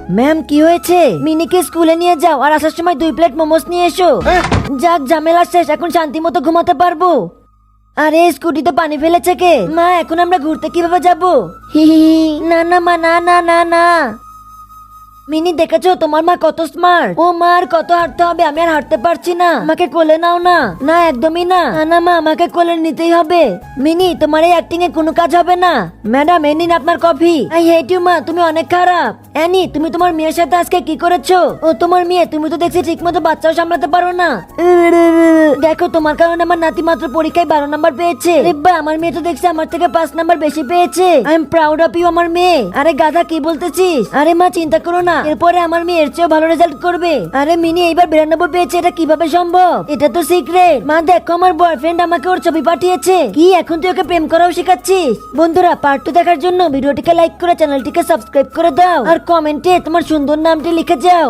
Ma'am কি হয়েছে? মিনিকে স্কুলে নিয়ে যাও আর আসার সময় 2 প্লেট মোমোস নিয়ে এসো। যাক ঝামেলা শেষ, এখন শান্তি মতো ঘুমাতে পারবো। আরে স্কুটিতে পানি ফেলেছে কে? মা এখন আমরা ঘুরতে কিভাবে যাবো? হি হি হি। না না মা, না না না না। মিনি দেখেছো তোমার মা কত স্মার্ট। ও মা আর কত হাঁটতে হবে, আমি আর হাঁটতে পারছি না, আমাকে কোলে নাও না। না একদমই না, না মা আমাকে কোলে নিতেই হবে। মিনি তোমার এই অ্যাক্টিং এ কোনো কাজ হবে না। ম্যাডাম এই নিন আপনার কফি। আই হেট ইউ মা, তুমি অনেক খারাপ। অ্যানি তুমি তোমার মেয়ের সাথে আজকে কি করেছো? ও তোমার মেয়ে, তুমি তো দেখছি ঠিক মতো বাচ্চাও সামলাতে পারো না। দেখো তোমার কারণে আমার নাতি মাত্র পরীক্ষায় 12 নাম্বার পেয়েছে। রেব্বা আমার মেয়ে তো দেখছি আমার থেকে 5 নাম্বার বেশি পেয়েছে। I am proud of you আমার মেয়ে। আরে গাধা কি বলতেছিস? আরে মা চিন্তা করো না, এরপরে আমার মেয়ে এর চেয়েও ভালো রেজাল্ট করবে। আরে মিনি এইবার 92 পেয়েছে, এটা কিভাবে সম্ভব? এটা তো সিক্রেট। মা দেখো আমার বয়ফ্রেন্ড আমাকে ওর ছবি পাঠিয়েছে। কি এখন তুই ওকে প্রেম করাও শেখাচ্ছিস? বন্ধুরা পার্ট 2 দেখার জন্য ভিডিওটিকে লাইক করে চ্যানেলটিকে সাবস্ক্রাইব করে দাও আর কমেন্টে তোমার সুন্দর নামটি লিখে যাও।